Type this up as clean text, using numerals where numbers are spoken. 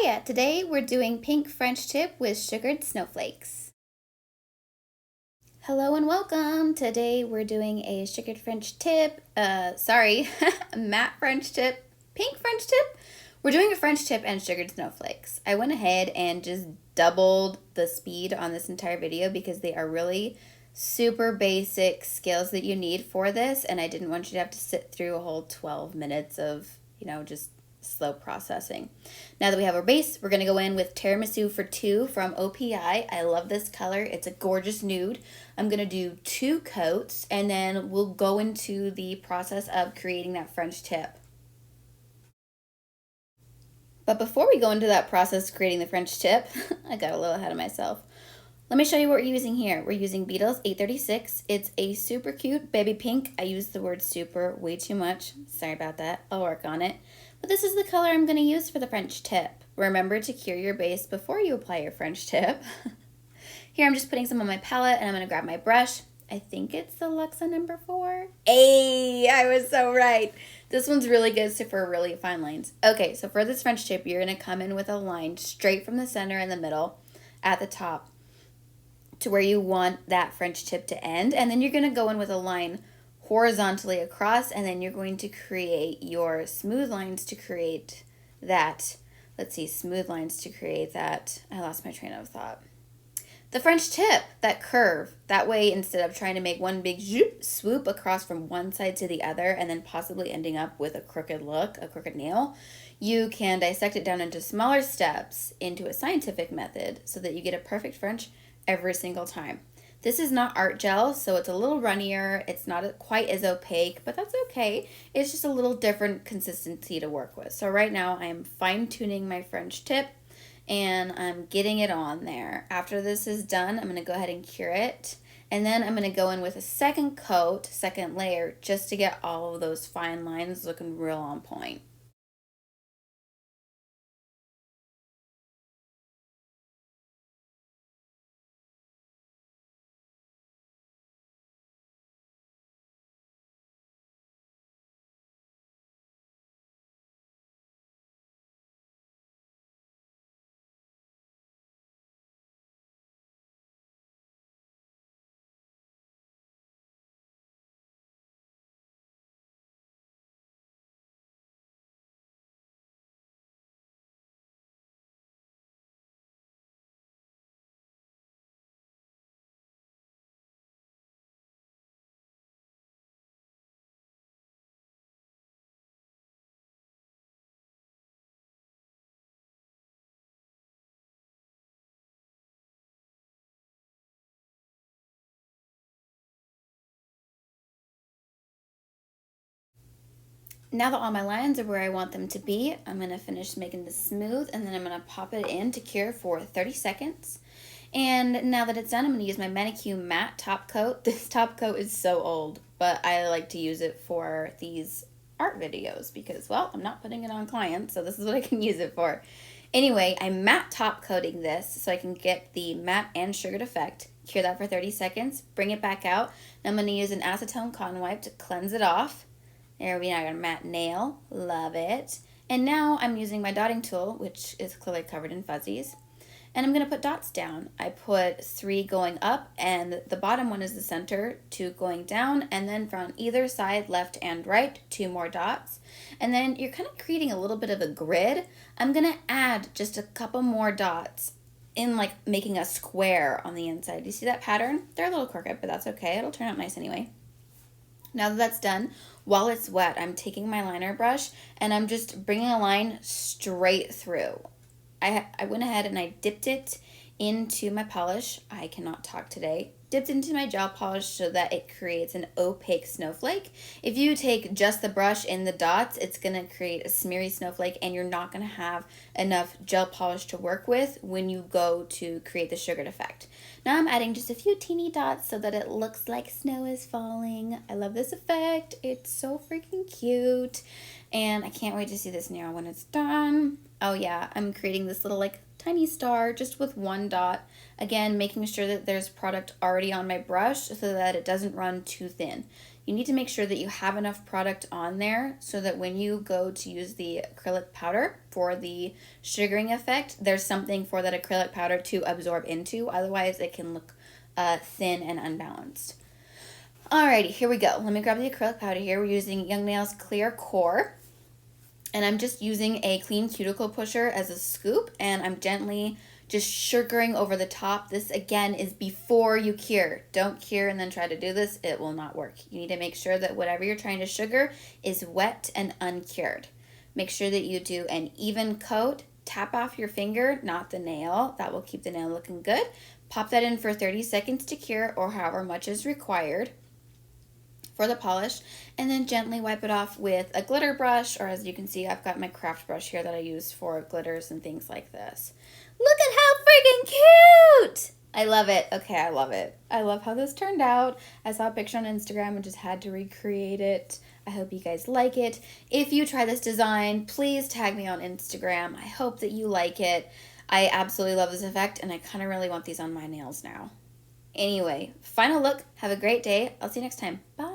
Hiya! Today we're doing pink French tip with sugared snowflakes. Hello and welcome! Today we're doing a sugared French tip, a matte French tip, pink French tip. We're doing a French tip and sugared snowflakes. I went ahead and just doubled the speed on this entire video because they are really super basic skills that you need for this, and I didn't want you to have to sit through a whole 12 minutes of, just slow processing. Now that we have our base, we're going to go in with Tiramisu for 2 from OPI. I love this color. It's a gorgeous nude. I'm going to do 2 coats, and then we'll go into the process of creating that French tip. But before we go into that process of creating the French tip, I got a little ahead of myself. Let me show you what we're using here. We're using Beetles 836. It's a super cute baby pink. I used the word super way too much. Sorry about that. I'll work on it. But this is the color I'm going to use for the French tip. Remember to cure your base before you apply your French tip. Here I'm just putting some on my palette, and I'm going to grab my brush. I think it's the Luxa number 4. Hey, I was so right. This one's really good for really fine lines. Okay, so for this French tip, you're going to come in with a line straight from the center in the middle at the top to where you want that French tip to end. And then you're going to go in with a line horizontally across, and then you're going to create your smooth lines to create that. Let's see, smooth lines to create that. I lost my train of thought. The French tip, that curve. That way, instead of trying to make one big swoop across from one side to the other and then possibly ending up with a crooked look, a crooked nail, you can dissect it down into smaller steps into a scientific method so that you get a perfect French every single time. This is not art gel, so it's a little runnier. It's not quite as opaque, but that's okay. It's just a little different consistency to work with. So right now I am fine-tuning my French tip, and I'm getting it on there. After this is done, I'm going to go ahead and cure it. And then I'm going to go in with a second coat, second layer, just to get all of those fine lines looking real on point. Now that all my lines are where I want them to be, I'm going to finish making this smooth, and then I'm going to pop it in to cure for 30 seconds. And now that it's done, I'm going to use my Manicure matte top coat. This top coat is so old, but I like to use it for these art videos because, well, I'm not putting it on clients, so this is what I can use it for. Anyway, I'm matte top coating this so I can get the matte and sugared effect. Cure that for 30 seconds, bring it back out. Now I'm going to use an acetone cotton wipe to cleanse it off. There we go, I got a matte nail, love it. And now I'm using my dotting tool, which is clearly covered in fuzzies. And I'm gonna put dots down. I put 3 going up, and the bottom one is the center, 2 going down, and then from either side, left and right, 2 more dots. And then you're kind of creating a little bit of a grid. I'm gonna add just a couple more dots in, like making a square on the inside. Do you see that pattern? They're a little crooked, but that's okay. It'll turn out nice anyway. Now that that's done, while it's wet, I'm taking my liner brush and I'm just bringing a line straight through. I went ahead and I dipped it into my polish. I cannot talk today. Dipped into my gel polish so that it creates an opaque snowflake. If you take just the brush in the dots, it's going to create a smeary snowflake, and you're not going to have enough gel polish to work with when you go to create the sugared effect. Now I'm adding just a few teeny dots so that it looks like snow is falling. I love this effect. It's so freaking cute. And I can't wait to see this now when it's done. Oh yeah, I'm creating this little like tiny star just with 1 dot. Again, making sure that there's product already on my brush so that it doesn't run too thin. you need to make sure that you have enough product on there so that when you go to use the acrylic powder for the sugaring effect, there's something for that acrylic powder to absorb into. Otherwise, it can look thin and unbalanced. Alrighty, here we go. Let me grab the acrylic powder here. We're using Young Nails Clear Core. And I'm just using a clean cuticle pusher as a scoop, and I'm gently just sugaring over the top. This, again, is before you cure. Don't cure and then try to do this. It will not work. You need to make sure that whatever you're trying to sugar is wet and uncured. Make sure that you do an even coat. Tap off your finger, not the nail. That will keep the nail looking good. Pop that in for 30 seconds to cure, or however much is required for the polish, and then gently wipe it off with a glitter brush, or as you can see, I've got my craft brush here that I use for glitters and things like this. Look at how freaking cute! I love it. Okay, I love it. I love how this turned out. I saw a picture on Instagram and just had to recreate it. I hope you guys like it. If you try this design, please tag me on Instagram. I hope that you like it. I absolutely love this effect, and I kind of really want these on my nails now. Anyway, final look. Have a great day. I'll see you next time. Bye.